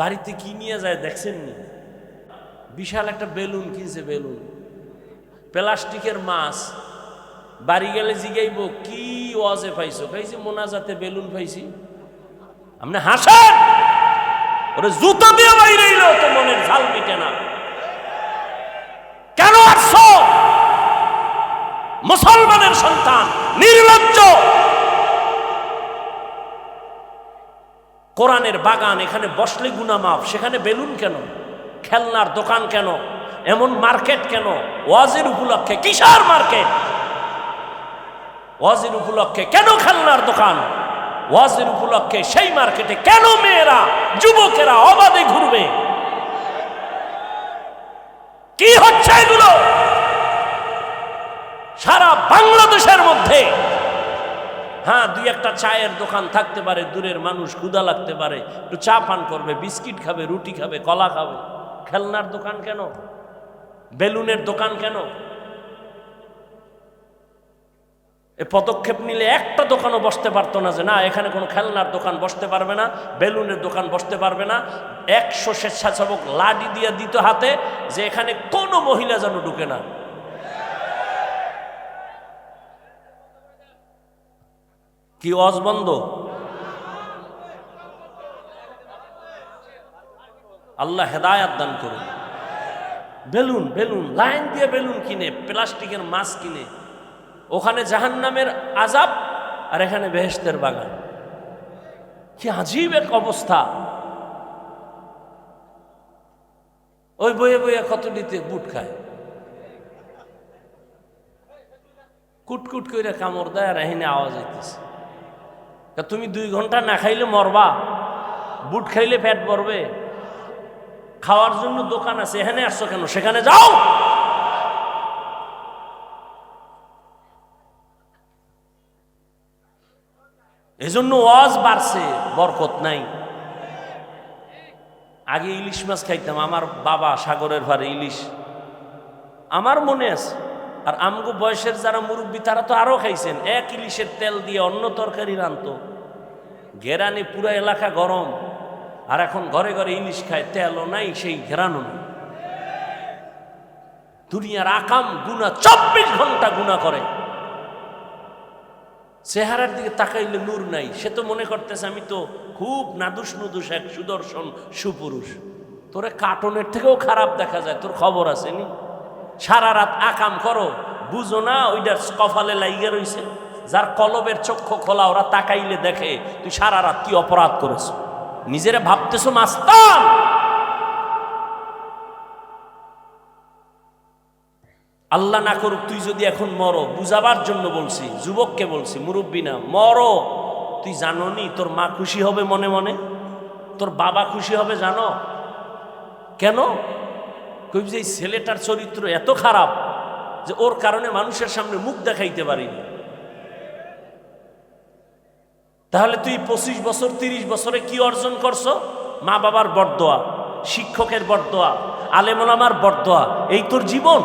বাড়িতে কি নিয়ে যায় দেখছেন নি? বিশাল একটা বেলুন কিনছে, বেলুন প্লাস্টিকের মাছ। বাড়ি গেলে জিগাইব কি ওয়াজে পাইছো? খাইছি মোনাজাতে বেলুন পাইছি। আপনি হাসেন, ওরে জুতো দিয়ে বাইরে এলো তো মনের ঝাল মিটে না। কেন আসছো? মুসলমানের সন্তান, নির্লজ্জ। কোরআনের বাগান, এখানে বসলে গুনাহ মাফ, সেখানে বেলুন কেন? খেলনার দোকান কেন? এমন মার্কেট কেন? ওয়াজের উপলক্ষে কিসের মার্কেট? ওয়াজের উপলক্ষে কেন খেলনার দোকান? ওয়াজের উপলক্ষে সেই মার্কেটে কেন মেয়েরা, যুবকেরা অবাধে ঘুরবে? কি হচ্ছে এগুলো? সারা বাংলাদেশের মধ্যে হ্যাঁ দুই একটা চায়ের দোকান থাকতে পারে, দূরের মানুষ ক্ষুধা লাগতে পারে, একটু চা পান করবে, বিস্কিট খাবে, রুটি খাবে, কলা খাবে। খেলনার দোকান কেন? বেলুনের দোকান কেন? এ পদক্ষেপ নিলে একটা দোকানও বসতে পারতো না যে না এখানে কোনো খেলনার দোকান বসতে পারবে না, বেলুনের দোকান বসতে পারবে না। 100 স্বেচ্ছাসেবক লাঠি দিয়ে দিত হাতে যে এখানে কোনো মহিলা যেন ঢুকে না। কি ওয়াজ বন্ধ? আল্লাহ হেদায়াত দান করুন। বেলুন বেলুন লাইন দিয়ে বেলুন কিনে, প্লাস্টিকের মাছ কিনে, ওখানে জাহান্নামের আযাব আর এখানে বেহেশতের বাগান। কি আজীব এক অবস্থা। ওই বয়ে বয়ে কত নিতে বুট খায়, কুটকুট করে কামড় দেয় আর এখানে আওয়াজ হইতেছে। তুমি 2 ঘন্টা না খাইলে মরবা, বুট খাইলে পেট ভরবে। খাওয়ার জন্য দোকান আছে, এখানে আসছো কেন? সেখানে যাও। এজন্য ওয়াজ বাড়ছে, বরকত নাই। আগে ইলিশ মাছ খাইতাম, আমার বাবা সাগরের ভারে ইলিশ, আমার মনে আছে। আর আমগো বয়সের যারা মুরব্বী তারা তো আরো খাইছেন। এক ইলিশের তেল দিয়ে অন্য তরকারি রান্তো, ঘেরানে পুরো এলাকা গরম। আর এখন ঘরে ঘরে ইলিশ খায়, তেলও নাই, সেই ঘেরানো নাই। দুনিয়ার আকাম গুনাহ 24 ঘন্টা গুনাহ করে। চেহারার দিকে তাকাইলে নূর নাই। সে তো মনে করতেছে আমি তো খুব নাদুস নুদুস এক সুদর্শন সুপুরুষ। তোরে কার্টুনের থেকেও খারাপ দেখা যায়, তোর খবর আছে নি? সারা রাত আকাম করো, বুঝো না ওইটার কপালে লাইগা রইছে। যার কলবের চক্ষু খোলা, ওরা তাকাইলে দেখে তুই সারা রাত কি অপরাধ করেছ। নিজেরা ভাবতেছো মাস্তান। আল্লাহ না করুক তুই যদি এখন মরো, বুঝাবার জন্য বলছি, যুবককে বলছি, মুরব্বী না, মরো। তুই জানো নি তোর মা খুশি হবে মনে মনে, তোর বাবা খুশি হবে জানো কেন? কই যে এই ছেলেটার চরিত্র এত খারাপ যে ওর কারণে মানুষের সামনে মুখ দেখাইতে পারিনি। তাহলে তুই 25 বছর 30 বছরে কি অর্জন করছো? মা বাবার বরদোয়া, শিক্ষকের বরদোয়া, আলেম ওলামার বরদোয়া, এই তোর জীবন।